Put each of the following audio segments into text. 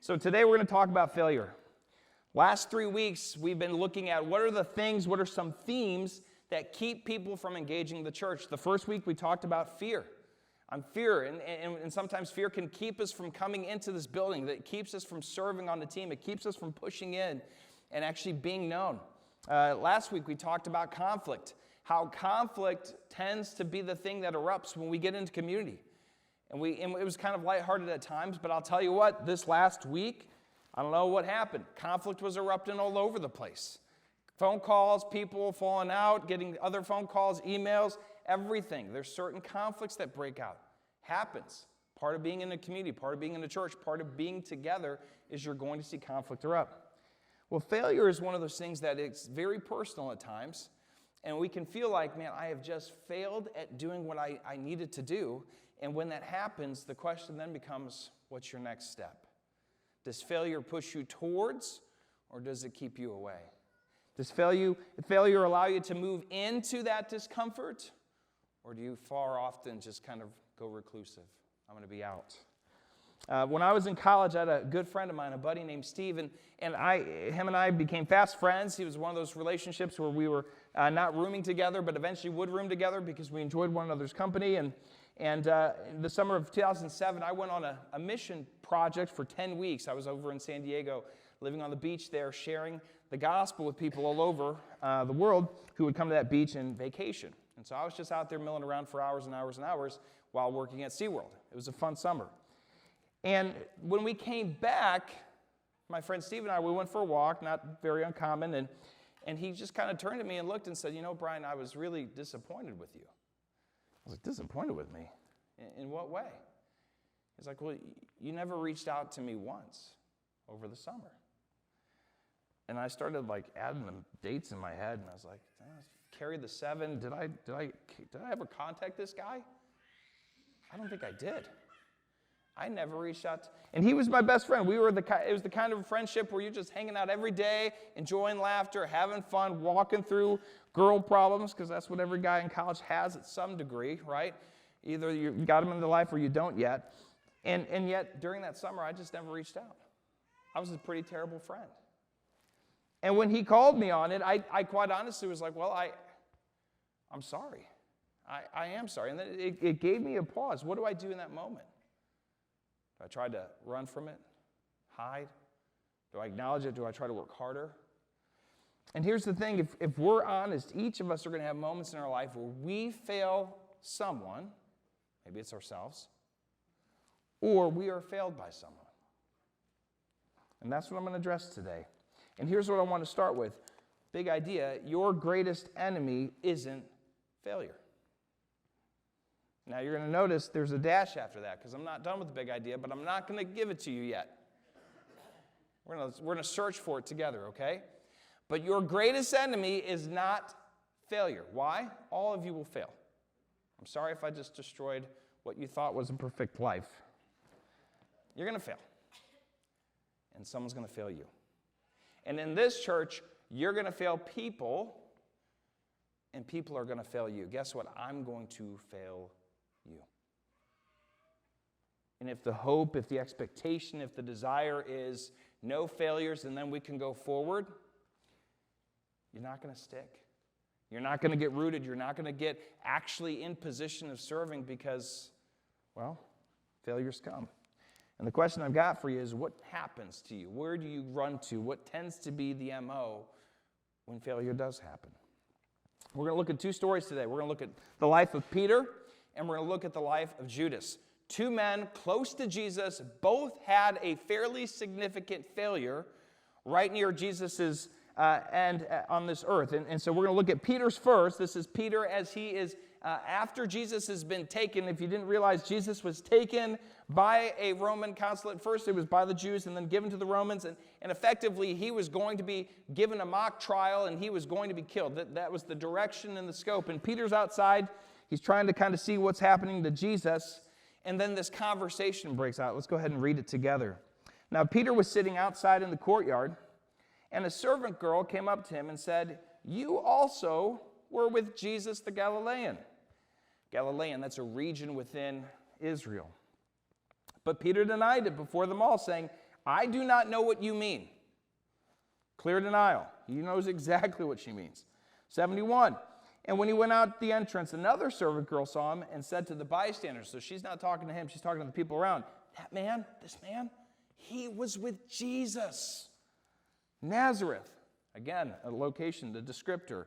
So today we're going to talk about failure. Last 3 weeks, we've been looking at what are some themes that keep people from engaging the church. The first week we talked about fear. Fear, and sometimes fear can keep us from coming into this building. That keeps us from serving on the team. It keeps us from pushing in and actually being known. Last week we talked about conflict. How conflict tends to be the thing that erupts when we get into community. And it was kind of lighthearted at times, but I'll tell you what, this last week, I don't know what happened. Conflict was erupting all over the place. Phone calls, people falling out, getting other phone calls, emails, everything. There's certain conflicts that break out. Happens. Part of being in a community, part of being in a church, part of being together is you're going to see conflict erupt. Well, failure is one of those things that it's very personal at times, and we can feel like, man, I have just failed at doing what I needed to do. And when that happens, the question then becomes, what's your next step? Does failure push you towards, or does it keep you away? Does failure allow you to move into that discomfort, or do you far often just kind of go reclusive? I'm going to be out. When I was in college, I had a good friend of mine, a buddy named Steve, and him and I became fast friends. He was one of those relationships where we were not rooming together, but eventually would room together because we enjoyed one another's company. And in the summer of 2007, I went on a mission project for 10 weeks. I was over in San Diego, living on the beach there, sharing the gospel with people all over the world who would come to that beach and vacation. And so I was just out there milling around for hours and hours and hours while working at SeaWorld. It was a fun summer. And when we came back, my friend Steve and I, we went for a walk, not very uncommon, and he just kind of turned to me and looked and said, Brian, I was really disappointed with you. I was like, disappointed with me? In what way? He's like, well, you never reached out to me once over the summer. And I started adding the dates in my head, and I was like, carry the 7. Did I ever contact this guy? I don't think I did. I never reached out. And he was my best friend. It was the kind of friendship where you're just hanging out every day, enjoying laughter, having fun, walking through girl problems, because that's what every guy in college has at some degree, right? Either you got them in their life or you don't yet. And yet, during that summer, I just never reached out. I was a pretty terrible friend. And when he called me on it, I quite honestly was like, well, I'm sorry. I am sorry. And then it gave me a pause. What do I do in that moment? Do I try to run from it? Hide? Do I acknowledge it? Do I try to work harder? And here's the thing. If we're honest, each of us are going to have moments in our life where we fail someone, maybe it's ourselves, or we are failed by someone. And that's what I'm going to address today. And here's what I want to start with. Big idea. Your greatest enemy isn't failure. Now, you're going to notice there's a dash after that because I'm not done with the big idea, but I'm not going to give it to you yet. We're going to search for it together, okay? But your greatest enemy is not failure. Why? All of you will fail. I'm sorry if I just destroyed what you thought was a perfect life. You're going to fail. And someone's going to fail you. And in this church, you're going to fail people, and people are going to fail you. Guess what? I'm going to fail you. And if the hope, if the expectation, if the desire is no failures and then we can go forward, you're not going to stick. You're not going to get rooted. You're not going to get actually in position of serving because, well, failures come. And the question I've got for you is, what happens to you? Where do you run to? What tends to be the MO when failure does happen? We're going to look at 2 stories today. We're going to look at the life of Peter, and we're going to look at the life of Judas. 2 men close to Jesus, both had a fairly significant failure right near Jesus' end on this earth. And so we're going to look at Peter's first. This is Peter as he is, after Jesus has been taken. If you didn't realize, Jesus was taken by a Roman consulate. First it was by the Jews and then given to the Romans. And effectively he was going to be given a mock trial and he was going to be killed. That was the direction and the scope. And Peter's outside. He's trying to kind of see what's happening to Jesus. And then this conversation breaks out. Let's go ahead and read it together. Now, Peter was sitting outside in the courtyard, and a servant girl came up to him and said, "You also were with Jesus the Galilean." Galilean, that's a region within Israel. But Peter denied it before them all, saying, I do not know what you mean. Clear denial. He knows exactly what she means. 71. And when he went out the entrance, another servant girl saw him and said to the bystanders, so she's not talking to him, she's talking to the people around, that man, this man, he was with Jesus. Nazareth. Again, a location, the descriptor.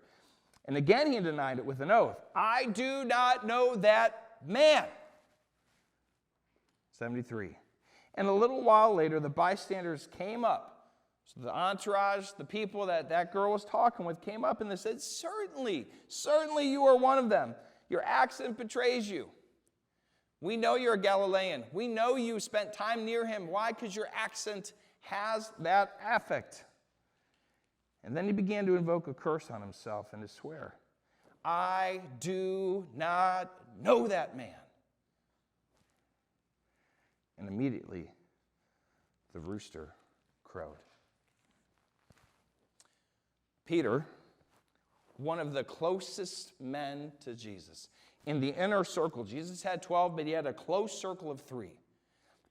And again he denied it with an oath. I do not know that man. 73. And a little while later, the bystanders came up. So the entourage, the people that girl was talking with came up and they said, certainly you are one of them. Your accent betrays you. We know you're a Galilean. We know you spent time near him. Why? Because your accent has that affect. And then he began to invoke a curse on himself and to swear, I do not know that man. And immediately the rooster crowed. Peter, one of the closest men to Jesus. In the inner circle, Jesus had 12, but he had a close circle of 3.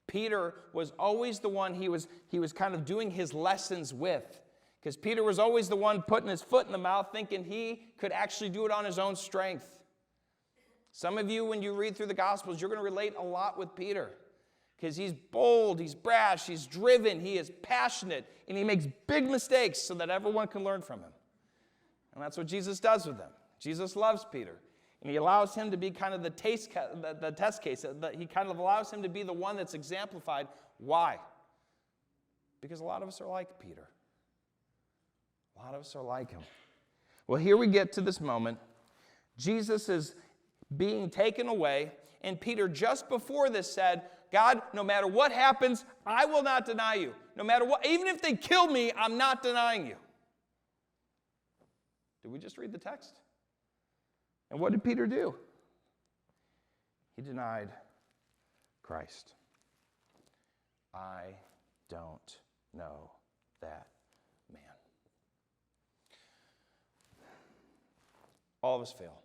Peter was always the one he was kind of doing his lessons with, because Peter was always the one putting his foot in the mouth, thinking he could actually do it on his own strength. Some of you, when you read through the Gospels, you're going to relate a lot with Peter, because he's bold, he's brash, he's driven, he is passionate, and he makes big mistakes so that everyone can learn from him. And that's what Jesus does with them. Jesus loves Peter, and he allows him to be kind of the test case. He kind of allows him to be the one that's exemplified. Why? Because a lot of us are like Peter. A lot of us are like him. Well, here we get to this moment. Jesus is being taken away, and Peter just before this said, God, no matter what happens, I will not deny you. No matter what, even if they kill me, I'm not denying you. Did we just read the text? And what did Peter do? He denied Christ. I don't know that man. All of us fail.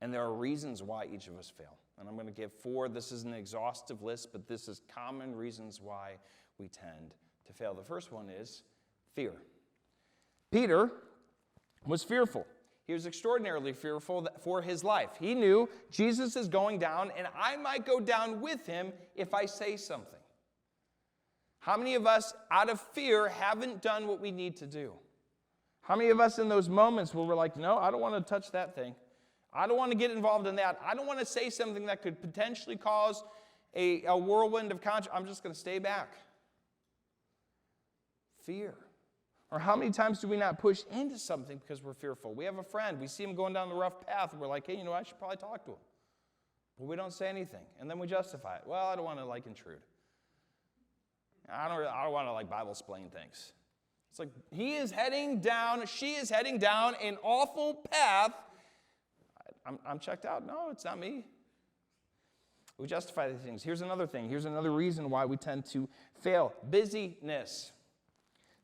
And there are reasons why each of us fail. And I'm going to give 4. This is an exhaustive list, but this is common reasons why we tend to fail. The first one is fear. Peter was fearful. He was extraordinarily fearful for his life. He knew Jesus is going down, and I might go down with him if I say something. How many of us, out of fear, haven't done what we need to do? How many of us in those moments where we're like, no, I don't want to touch that thing. I don't want to get involved in that. I don't want to say something that could potentially cause a whirlwind of conscience. I'm just going to stay back. Fear. Or how many times do we not push into something because we're fearful? We have a friend. We see him going down the rough path, and we're like, hey, I should probably talk to him. But we don't say anything, and then we justify it. Well, I don't want to, intrude. I don't want to, Bible-splain things. It's like, he is heading down, she is heading down an awful path. I'm checked out. No, it's not me. We justify these things. Here's another thing. Here's another reason why we tend to fail. Busyness.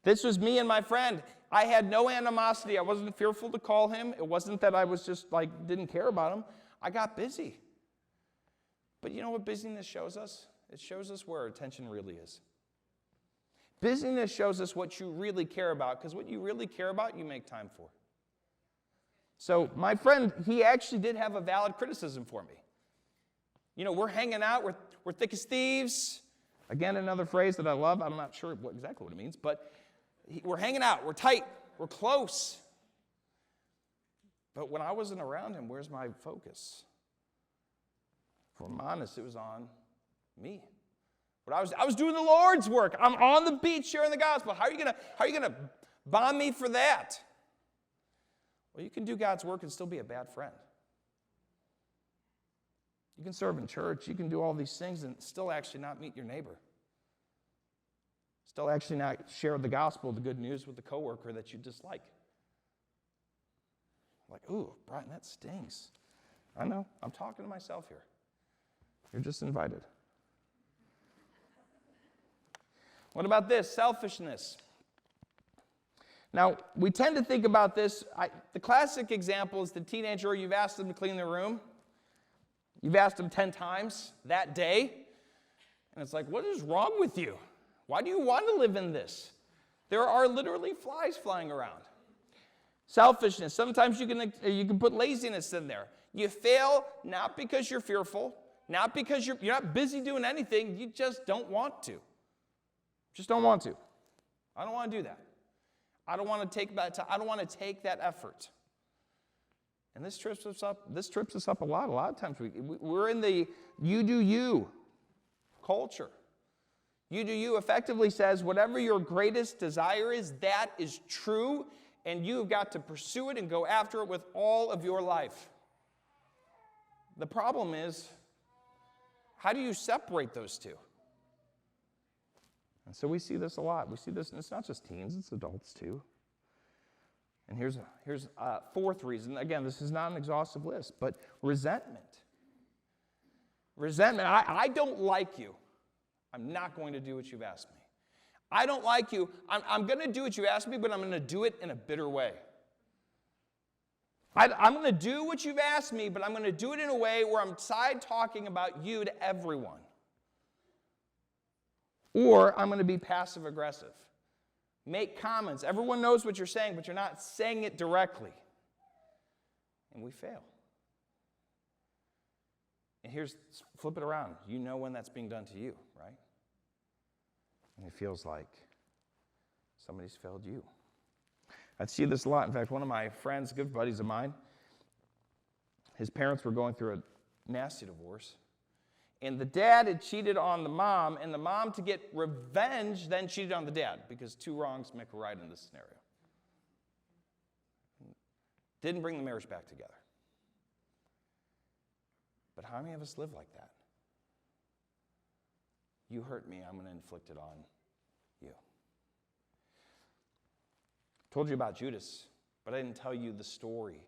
This was me and my friend. I had no animosity. I wasn't fearful to call him. It wasn't that I was just didn't care about him. I got busy. But you know what busyness shows us? It shows us where our attention really is. Busyness shows us what you really care about, because what you really care about, you make time for. So my friend, he actually did have a valid criticism for me. We're hanging out, we're thick as thieves. Again, another phrase that I love. I'm not sure exactly what it means, but we're hanging out, we're tight, we're close. But when I wasn't around him, where's my focus? If I'm honest, it was on me. But I was doing the Lord's work. I'm on the beach sharing the gospel. How are you gonna bomb me for that? Well, you can do God's work and still be a bad friend. You can serve in church. You can do all these things and still actually not meet your neighbor. Still actually not share the gospel, the good news with the coworker that you dislike. Ooh, Brian, that stings. I know. I'm talking to myself here. You're just invited. What about this? Selfishness. Now, we tend to think about this. The classic example is the teenager, you've asked them to clean their room. You've asked them 10 times that day. And it's like, what is wrong with you? Why do you want to live in this? There are literally flies flying around. Selfishness. Sometimes you can put laziness in there. You fail not because you're fearful, not because you're not busy doing anything. You just don't want to. Just don't want to. I don't want to do that. I don't want to take that time. I don't want to take that effort. And this trips us up. This trips us up a lot. A lot of times we're in the you do you culture. You do you effectively says whatever your greatest desire is, that is true, and you've got to pursue it and go after it with all of your life. The problem is, how do you separate those two? And so we see this a lot. We see this, and it's not just teens, it's adults too. And here's a fourth reason. Again, this is not an exhaustive list, but resentment. Resentment. I don't like you. I'm not going to do what you've asked me. I don't like you. I'm going to do what you asked me, but I'm going to do it in a bitter way. I'm going to do what you've asked me, but I'm going to do it in a way where I'm side-talking about you to everyone. Or I'm going to be passive-aggressive. Make comments. Everyone knows what you're saying, but you're not saying it directly. And we fail. And flip it around. You know when that's being done to you, right? And it feels like somebody's failed you. I see this a lot. In fact, one of my friends, good buddies of mine, his parents were going through a nasty divorce. And the dad had cheated on the mom, and the mom, to get revenge, then cheated on the dad, because two wrongs make a right in this scenario. Didn't bring the marriage back together. But how many of us live like that? You hurt me, I'm going to inflict it on you. Told you about Judas, but I didn't tell you the story.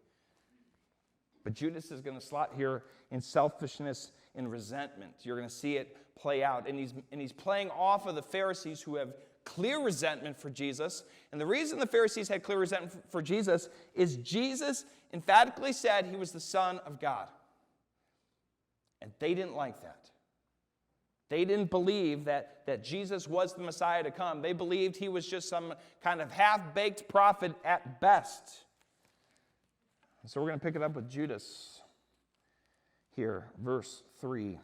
But Judas is going to slot here in selfishness and resentment. You're going to see it play out. And he's playing off of the Pharisees who have clear resentment for Jesus. And the reason the Pharisees had clear resentment for Jesus is Jesus emphatically said he was the Son of God. And they didn't like that. They didn't believe that Jesus was the Messiah to come. They believed he was just some kind of half-baked prophet at best. So we're going to pick it up with Judas here, verse 3,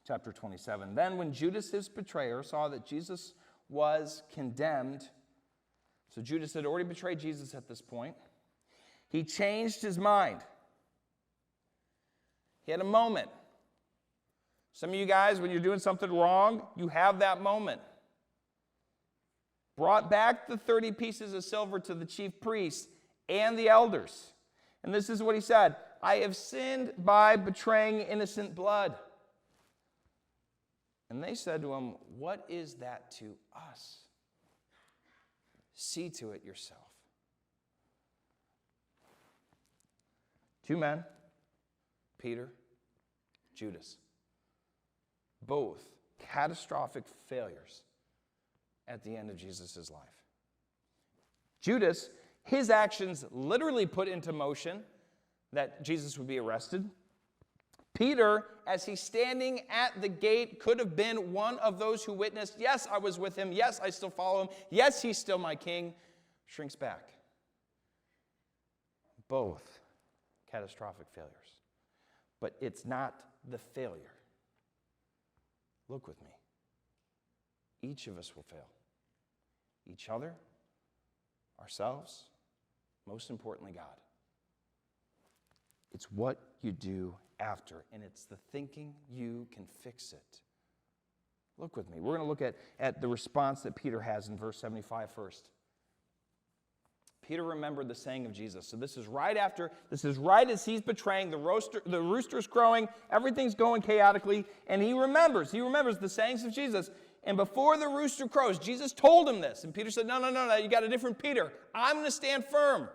chapter 27. Then when Judas, his betrayer, saw that Jesus was condemned, so Judas had already betrayed Jesus at this point, he changed his mind. He had a moment. Some of you guys, when you're doing something wrong, you have that moment. Brought back the 30 pieces of silver to the chief priests and the elders. And this is what he said: I have sinned by betraying innocent blood. And they said to him, what is that to us? See to it yourself. Two men, Peter, Judas. Both catastrophic failures at the end of Jesus' life. Judas, his actions literally put into motion that Jesus would be arrested. Peter, as he's standing at the gate, could have been one of those who witnessed, yes, I was with him, yes, I still follow him, yes, he's still my king, shrinks back. Both catastrophic failures. But it's not the failure. Look with me. Each of us will fail. Each other, ourselves, most importantly, God. It's what you do after, and it's the thinking you can fix it. Look with me. We're going to look at the response that Peter has in verse 75 first. Peter remembered the saying of Jesus. So this is right as he's betraying, the rooster's crowing, everything's going chaotically, and he remembers the sayings of Jesus. And before the rooster crows, Jesus told him this. And Peter said, no, you got a different Peter. I'm going to stand firm.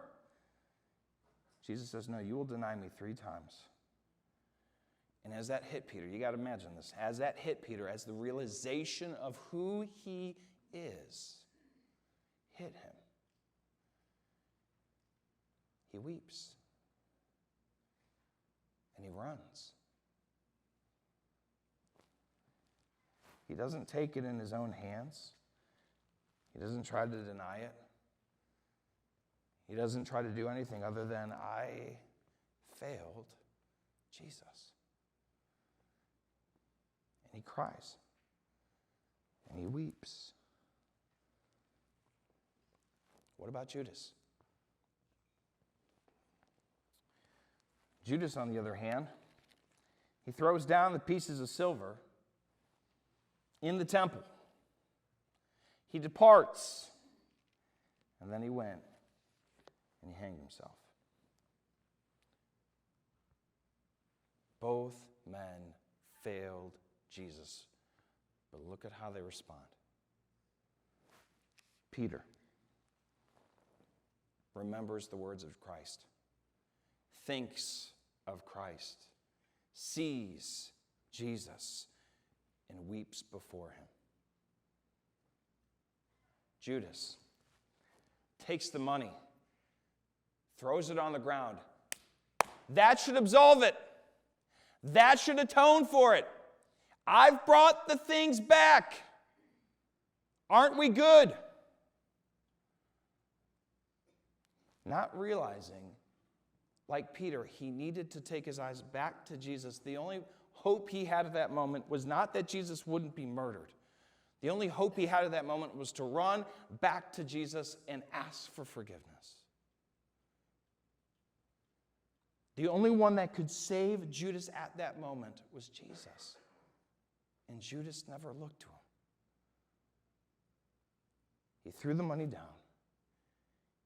Jesus says, no, you will deny me 3 times. And as that hit Peter, you got to imagine this, as that hit Peter, as the realization of who he is hit him, he weeps. And he runs. He doesn't take it in his own hands. He doesn't try to deny it. He doesn't try to do anything other than, I failed Jesus. And he cries. And he weeps. What about Judas? Judas, on the other hand, he throws down the pieces of silver in the temple. He departs. And then he went and he hanged himself. Both men failed Jesus. But look at how they respond. Peter remembers the words of Christ, thinks of Christ, sees Jesus, and weeps before him. Judas takes the money, throws it on the ground. That should absolve it. That should atone for it. I've brought the things back. Aren't we good? Not realizing, like Peter, he needed to take his eyes back to Jesus. The only hope he had at that moment was not that Jesus wouldn't be murdered. The only hope he had at that moment was to run back to Jesus and ask for forgiveness. The only one that could save Judas at that moment was Jesus. And Judas never looked to him. He threw the money down.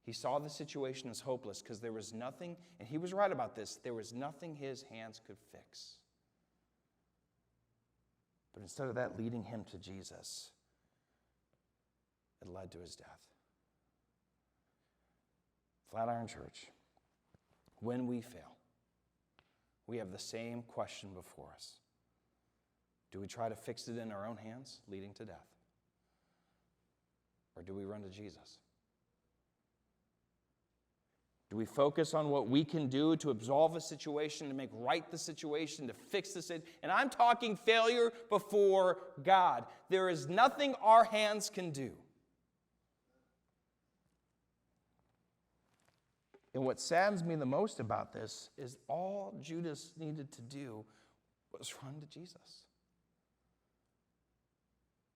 He saw the situation as hopeless because there was nothing, and he was right about this, there was nothing his hands could fix. But instead of that leading him to Jesus, it led to his death. Flatiron Church, when we fail, we have the same question before us. Do we try to fix it in our own hands, leading to death? Or do we run to Jesus? Do we focus on what we can do to absolve a situation, to make right the situation, to fix the situation? And I'm talking failure before God. There is nothing our hands can do. And what saddens me the most about this is all Judas needed to do was run to Jesus.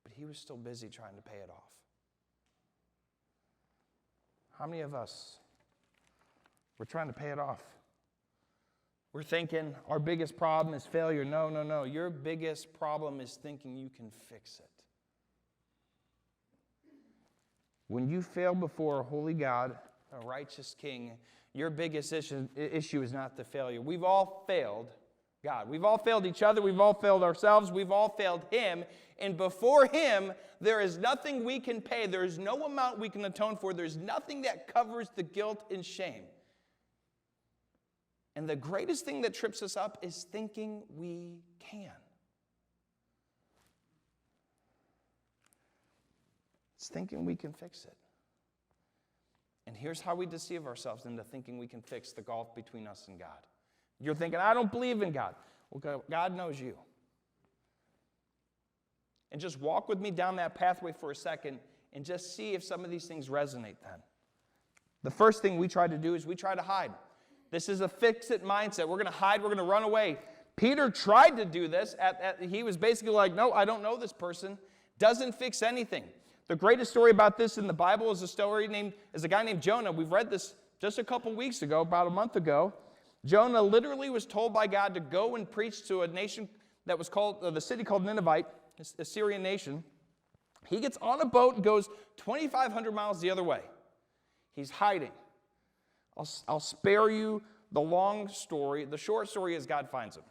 But he was still busy trying to pay it off. How many of us, we're trying to pay it off? We're thinking our biggest problem is failure. No. Your biggest problem is thinking you can fix it. When you fail before a holy God, a righteous King, your biggest issue is not the failure. We've all failed God. We've all failed each other. We've all failed ourselves. We've all failed Him. And before Him, there is nothing we can pay. There is no amount we can atone for. There's nothing that covers the guilt and shame. And the greatest thing that trips us up is thinking we can. It's thinking we can fix it. And here's how we deceive ourselves into thinking we can fix the gulf between us and God. You're thinking, I don't believe in God. Well, God knows you. And just walk with me down that pathway for a second and just see if some of these things resonate then. The first thing we try to do is we try to hide. This is a fix-it mindset. We're going to hide. We're going to run away. Peter tried to do this. He was basically like, no, I don't know this person. Doesn't fix anything. The greatest story about this in the Bible is a guy named Jonah. We've read this just a couple weeks ago, about a month ago. Jonah literally was told by God to go and preach to a nation that was called, the city called Nineveh, a Syrian nation. He gets on a boat and goes 2,500 miles the other way. He's hiding. I'll spare you the long story. The short story is God finds him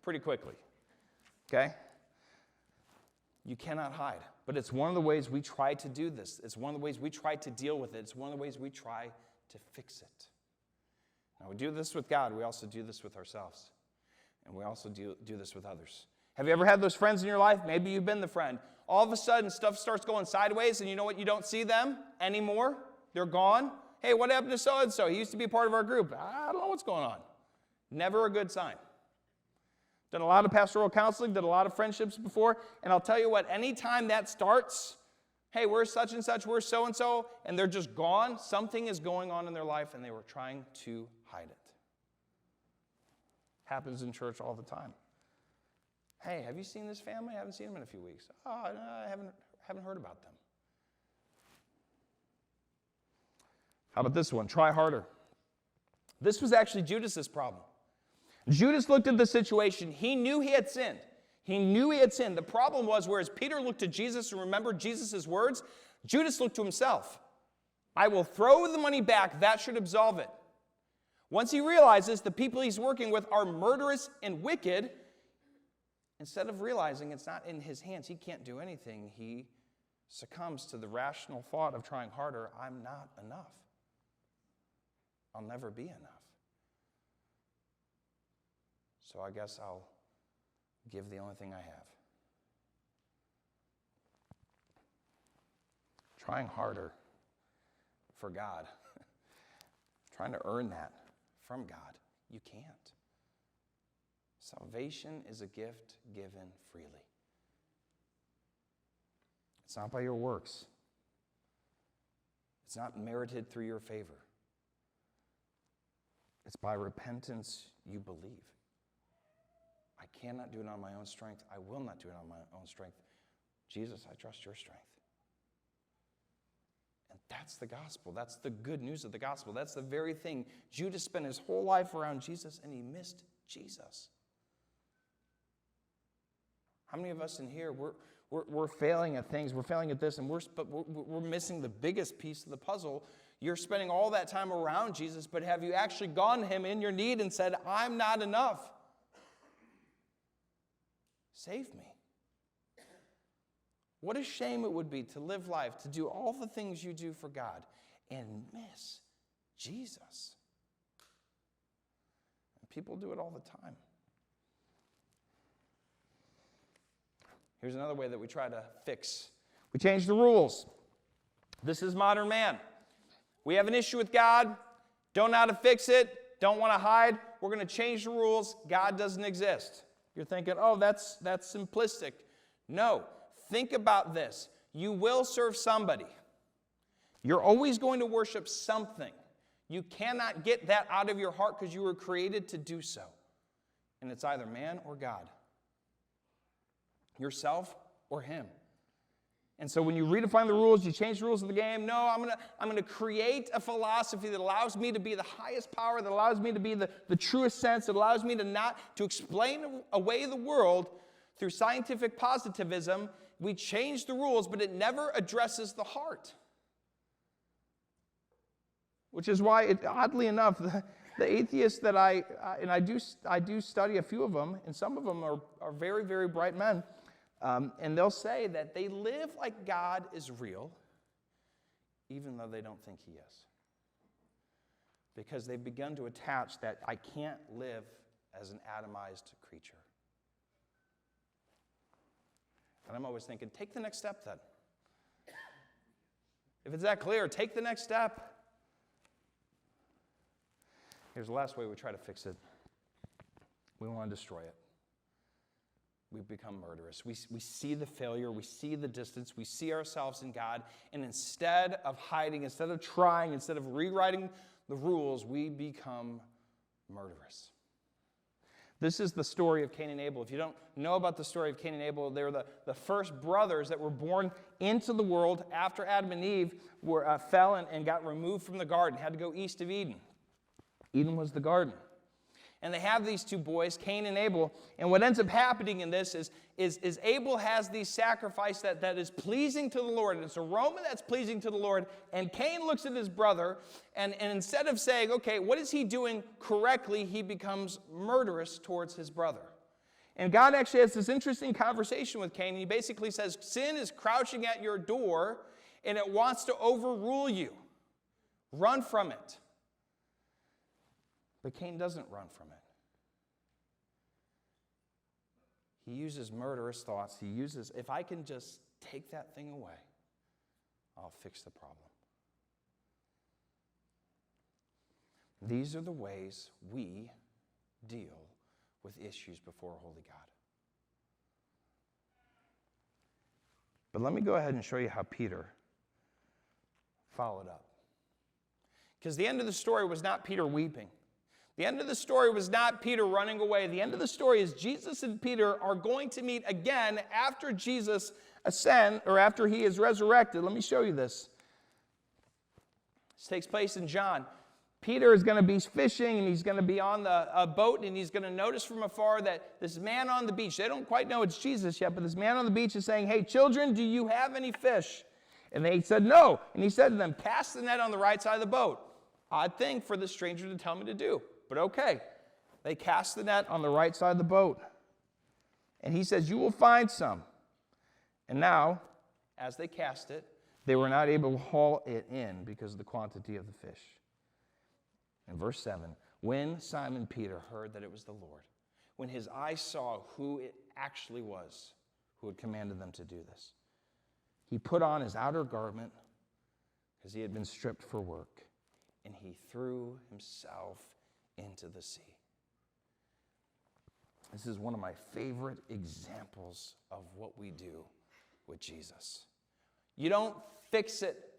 pretty quickly. Okay? You cannot hide. But it's one of the ways we try to do this. It's one of the ways we try to deal with it. It's one of the ways we try to fix it. Now, we do this with God. We also do this with ourselves. And we also do this with others. Have you ever had those friends in your life? Maybe you've been the friend. All of a sudden, stuff starts going sideways, and you know what? You don't see them anymore. They're gone. Hey, what happened to so-and-so? He used to be a part of our group. I don't know what's going on. Never a good sign. Done a lot of pastoral counseling, did a lot of friendships before, and I'll tell you what, anytime that starts, hey, we're such and such, we're so-and-so, and they're just gone, something is going on in their life, and they were trying to hide it. Happens in church all the time. Hey, have you seen this family? I haven't seen them in a few weeks. Oh, no, I haven't heard about them. How about this one? Try harder. This was actually Judas's problem. Judas looked at the situation. He knew he had sinned. He knew he had sinned. The problem was, whereas Peter looked to Jesus and remembered Jesus' words, Judas looked to himself. I will throw the money back. That should absolve it. Once he realizes the people he's working with are murderous and wicked, instead of realizing it's not in his hands, he can't do anything, he succumbs to the rational thought of trying harder. I'm not enough. I'll never be enough. So I guess I'll give the only thing I have. Trying harder for God. Trying to earn that from God. You can't. Salvation is a gift given freely. It's not by your works. It's not merited through your favor. It's by repentance you believe. I cannot do it on my own strength. I will not do it on my own strength. Jesus, I trust your strength. And that's the gospel. That's the good news of the gospel. That's the very thing. Judas spent his whole life around Jesus, and he missed Jesus. How many of us in here, we're failing at things, we're failing at this, and we're missing the biggest piece of the puzzle. You're spending all that time around Jesus, but have you actually gone to him in your need and said, I'm not enough? Save me. What a shame it would be to live life, to do all the things you do for God, and miss Jesus. And people do it all the time. Here's another way that we try to fix. We change the rules. This is modern man. We have an issue with God, don't know how to fix it, don't want to hide. We're going to change the rules. God doesn't exist. You're thinking, oh, that's simplistic. No. Think about this. You will serve somebody. You're always going to worship something. You cannot get that out of your heart because you were created to do so. And it's either man or God. Yourself or him. And so when you redefine the rules, you change the rules of the game. No, I'm gonna create a philosophy that allows me to be the highest power, that allows me to be the truest sense, that allows me to explain away the world through scientific positivism. We change the rules, but it never addresses the heart. Which is why, oddly enough, the atheists that I do study a few of them, and some of them are very, very bright men, and they'll say that they live like God is real, even though they don't think he is. Because they've begun to attach that I can't live as an atomized creature. And I'm always thinking, take the next step then. If it's that clear, take the next step. Here's the last way we try to fix it. We want to destroy it. We become murderous. We see the failure. We see the distance. We see ourselves in God. And instead of hiding, instead of trying, instead of rewriting the rules, we become murderous. This is the story of Cain and Abel. If you don't know about the story of Cain and Abel, they're the first brothers that were born into the world after Adam and Eve fell and got removed from the garden, had to go east of Eden. Eden was the garden. And they have these two boys, Cain and Abel. And what ends up happening in this is Abel has these sacrifice that is pleasing to the Lord. And it's aroma that's pleasing to the Lord. And Cain looks at his brother, and instead of saying, okay, what is he doing correctly, he becomes murderous towards his brother. And God actually has this interesting conversation with Cain. He basically says, sin is crouching at your door, and it wants to overrule you. Run from it. But Cain doesn't run from it. He uses murderous thoughts. He uses, if I can just take that thing away, I'll fix the problem. These are the ways we deal with issues before a holy God. But let me go ahead and show you how Peter followed up. Because the end of the story was not Peter weeping. The end of the story was not Peter running away. The end of the story is Jesus and Peter are going to meet again after Jesus ascends, or after he is resurrected. Let me show you this. This takes place in John. Peter is going to be fishing, and he's going to be on the boat, and he's going to notice from afar that this man on the beach, they don't quite know it's Jesus yet, but this man on the beach is saying, "Hey, children, do you have any fish?" And they said, "No." And he said to them, "Cast the net on the right side of the boat." Odd thing for the stranger to tell me to do, but okay. They cast the net on the right side of the boat. And he says, "You will find some." And now, as they cast it, they were not able to haul it in because of the quantity of the fish. In verse 7, when Simon Peter heard that it was the Lord, when his eyes saw who it actually was who had commanded them to do this, he put on his outer garment, because he had been stripped for work, and he threw himself into the sea. This is one of my favorite examples of what we do with Jesus. You don't fix it.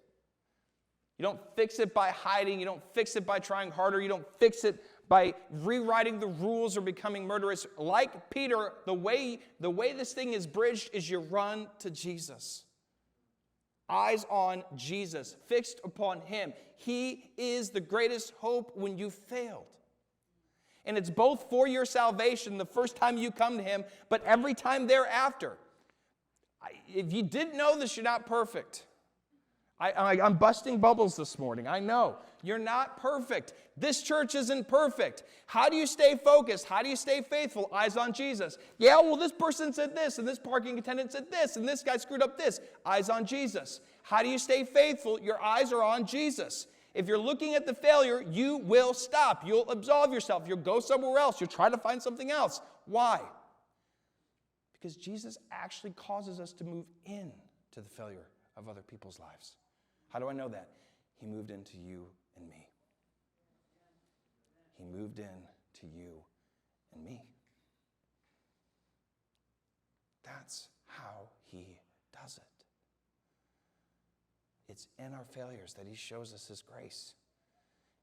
You don't fix it by hiding. You don't fix it by trying harder. You don't fix it by rewriting the rules or becoming murderous. Like Peter, the way this thing is bridged is you run to Jesus. Eyes on Jesus, fixed upon him. He is the greatest hope when you failed. And it's both for your salvation the first time you come to him, but every time thereafter. If you didn't know this, you're not perfect. I'm busting bubbles this morning. I know. You're not perfect. This church isn't perfect. How do you stay focused? How do you stay faithful? Eyes on Jesus. Yeah, well, this person said this, and this parking attendant said this, and this guy screwed up this. Eyes on Jesus. How do you stay faithful? Your eyes are on Jesus. If you're looking at the failure, you will stop. You'll absolve yourself. You'll go somewhere else. You'll try to find something else. Why? Because Jesus actually causes us to move in to the failure of other people's lives. How do I know that? He moved into you and me. He moved in to you and me. That's how he does it. It's in our failures that he shows us his grace.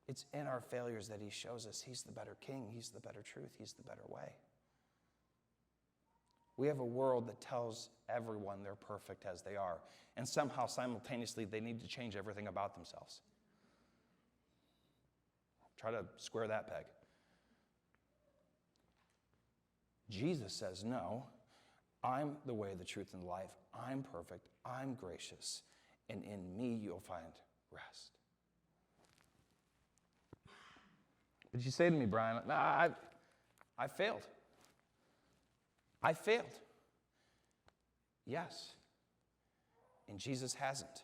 It's in our failures that he shows us he's the better king, he's the better truth, he's the better way. We have a world that tells everyone they're perfect as they are, and somehow, simultaneously, they need to change everything about themselves. Try to square that peg. Jesus says, no, I'm the way, the truth, and the life. I'm perfect. I'm gracious. And in me, you'll find rest. But you say to me, Brian, I failed. I failed. Yes. And Jesus hasn't.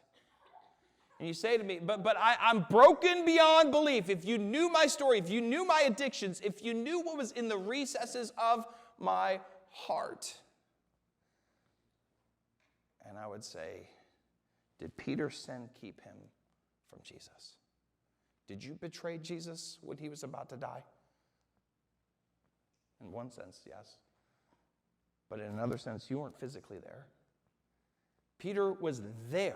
And you say to me, but I'm broken beyond belief. If you knew my story, if you knew my addictions, if you knew what was in the recesses of my heart. And I would say, did Peter's sin keep him from Jesus? Did you betray Jesus when he was about to die? In one sense, yes. But in another sense, you weren't physically there. Peter was there.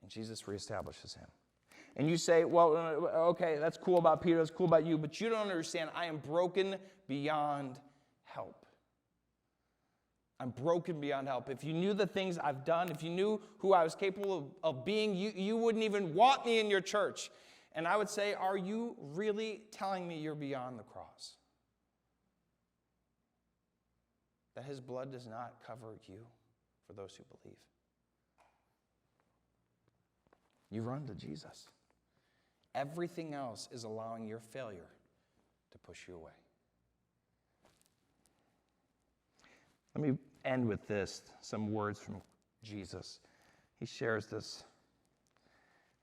And Jesus reestablishes him. And you say, well, okay, that's cool about Peter, that's cool about you, but you don't understand. I am broken beyond help. I'm broken beyond help. If you knew the things I've done, if you knew who I was capable of being, you wouldn't even want me in your church. And I would say, are you really telling me you're beyond the cross? That his blood does not cover you for those who believe. You run to Jesus. Everything else is allowing your failure to push you away. Let me end with this, some words from Jesus. He shares this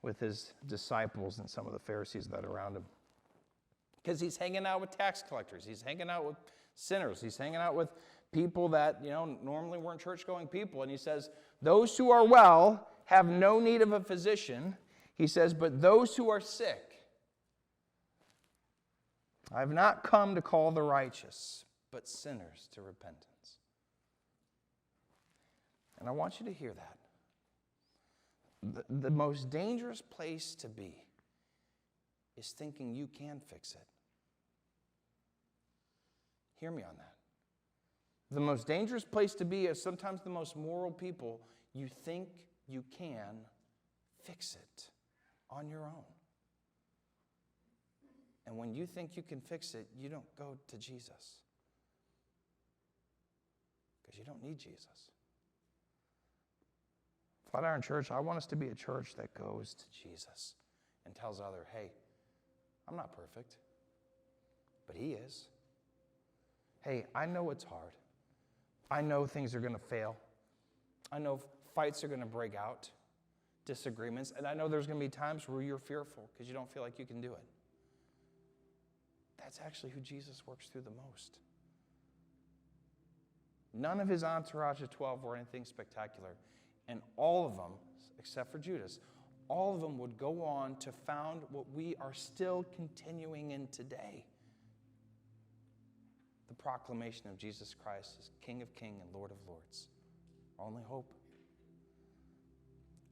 with his disciples and some of the Pharisees that are around him. Because he's hanging out with tax collectors. He's hanging out with sinners. He's hanging out with people that, normally weren't church-going people. And he says, those who are well have no need of a physician. He says, but those who are sick. I have not come to call the righteous, but sinners to repentance. And I want you to hear that. The most dangerous place to be is thinking you can fix it. Hear me on that. The most dangerous place to be is sometimes the most moral people. You think you can fix it on your own. And when you think you can fix it, you don't go to Jesus. Because you don't need Jesus. Flatiron Church, I want us to be a church that goes to Jesus and tells others, hey, I'm not perfect, but he is. Hey, I know it's hard. I know things are going to fail. I know fights are going to break out, disagreements, and I know there's going to be times where you're fearful because you don't feel like you can do it. That's actually who Jesus works through the most. None of his entourage of 12 were anything spectacular. And all of them, except for Judas, all of them would go on to found what we are still continuing in today. The proclamation of Jesus Christ as King of Kings and Lord of Lords. Our only hope.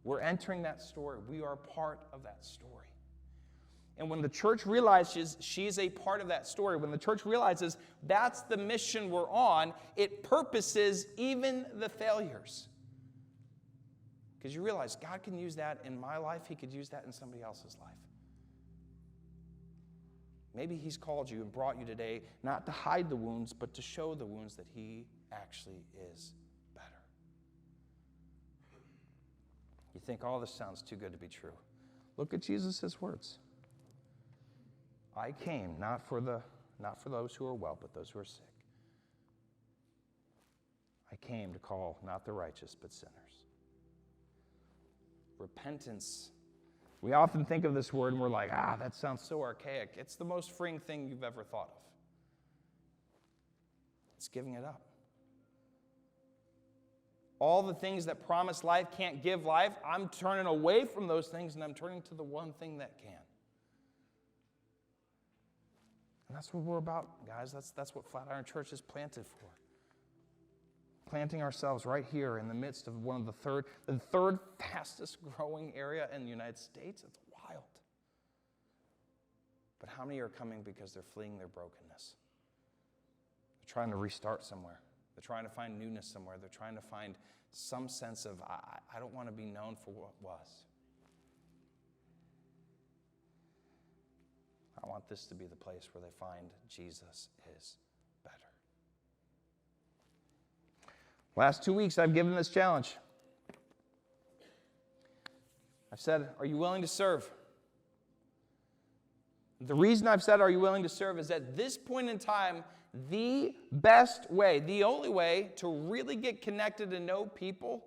We're entering that story. We are part of that story. And when the church realizes she's a part of that story, when the church realizes that's the mission we're on, it purposes even the failures. Because you realize God can use that in my life. He could use that in somebody else's life. Maybe he's called you and brought you today not to hide the wounds, but to show the wounds that he actually is better. You think, oh, this sounds too good to be true. Look at Jesus' words. I came not for those who are well, but those who are sick. I came to call not the righteous, but sinners. Repentance. We often think of this word and we're like, that sounds so archaic. It's the most freeing thing you've ever thought of. It's giving it up. All the things that promise life can't give life, I'm turning away from those things and I'm turning to the one thing that can. And that's what we're about, guys. That's what Flatiron Church is planted for. Planting ourselves right here in the midst of one of the third fastest growing area in the United States. It's wild. But how many are coming because they're fleeing their brokenness? They're trying to restart somewhere. They're trying to find newness somewhere. They're trying to find some sense of, I don't want to be known for what was. I want this to be the place where they find Jesus is better. Last 2 weeks, I've given this challenge. I've said, are you willing to serve? The reason I've said, are you willing to serve, is at this point in time, the best way, the only way to really get connected and know people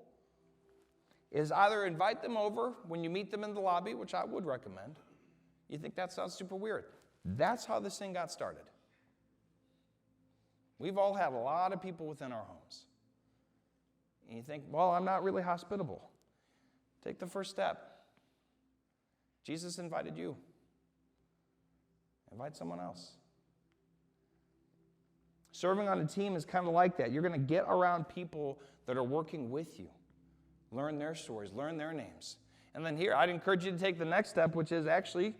is either invite them over when you meet them in the lobby, which I would recommend. You think that sounds super weird. That's how this thing got started. We've all had a lot of people within our homes. And you think, well, I'm not really hospitable. Take the first step. Jesus invited you. Invite someone else. Serving on a team is kind of like that. You're going to get around people that are working with you. Learn their stories, learn their names. And then here, I'd encourage you to take the next step, which is actually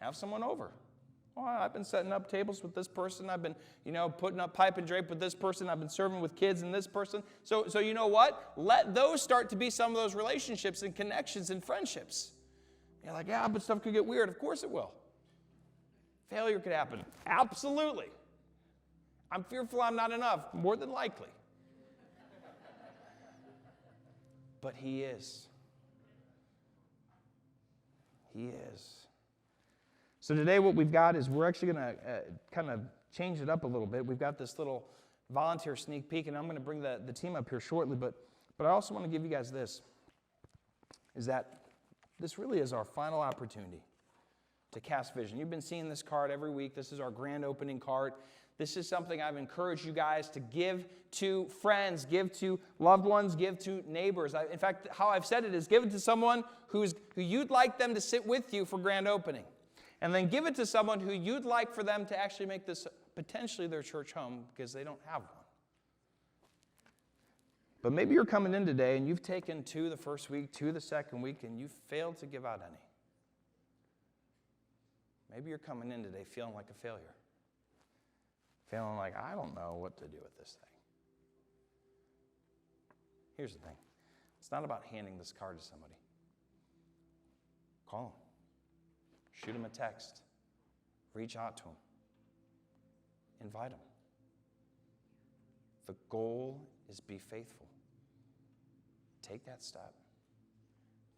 have someone over. Oh, I've been setting up tables with this person. I've been, putting up pipe and drape with this person. I've been serving with kids and this person. So you know what? Let those start to be some of those relationships and connections and friendships. You're like, yeah, but stuff could get weird. Of course it will. Failure could happen. Absolutely. I'm fearful I'm not enough. More than likely. But he is. He is. So today what we've got is we're actually going to kind of change it up a little bit. We've got this little volunteer sneak peek, and I'm going to bring the team up here shortly. But I also want to give you guys this, is that this really is our final opportunity to cast vision. You've been seeing this card every week. This is our grand opening card. This is something I've encouraged you guys to give to friends, give to loved ones, give to neighbors. In fact, how I've said it is give it to someone who you'd like them to sit with you for grand opening. and then give it to someone who you'd like for them to actually make this potentially their church home because they don't have one. But maybe you're coming in today and you've taken 2 the first week, 2 the second week, and you've failed to give out any. Maybe you're coming in today feeling like a failure. Feeling like, I don't know what to do with this thing. Here's the thing. It's not about handing this card to somebody. Call them. Shoot them a text. Reach out to them. Invite them. The goal is be faithful. Take that step.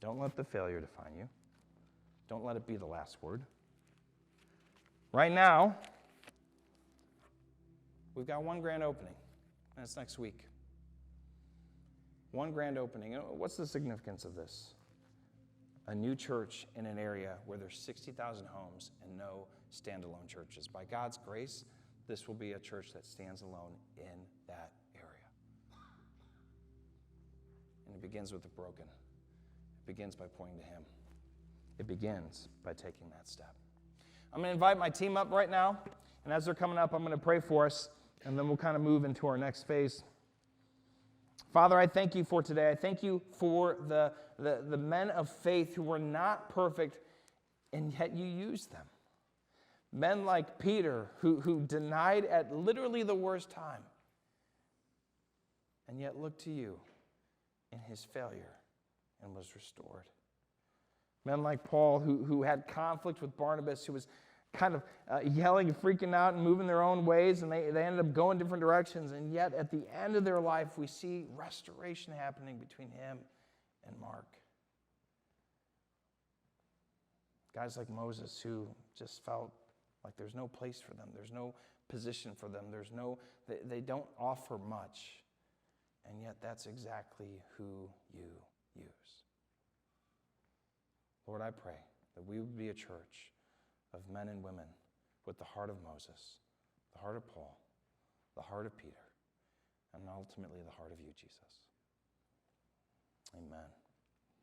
Don't let the failure define you. Don't let it be the last word. Right now, we've got one grand opening, and it's next week. One grand opening. What's the significance of this? A new church in an area where there's 60,000 homes and no standalone churches. By God's grace, this will be a church that stands alone in that area. And it begins with the broken. It begins by pointing to Him. It begins by taking that step. I'm going to invite my team up right now, and as they're coming up, I'm going to pray for us, and then we'll kind of move into our next phase. Father, I thank you for today. I thank you for the men of faith who were not perfect, and yet you used them. Men like Peter, who denied at literally the worst time, and yet looked to you in his failure and was restored. Men like Paul, who had conflict with Barnabas, who was kind of yelling and freaking out and moving their own ways, and they ended up going different directions, and yet at the end of their life, we see restoration happening between him and Mark. Guys like Moses, who just felt like there's no place for them, there's no position for them, they don't offer much, and yet that's exactly who you use. Lord, I pray that we would be a church of men and women with the heart of Moses, the heart of Paul, the heart of Peter, and ultimately the heart of you, Jesus. Amen.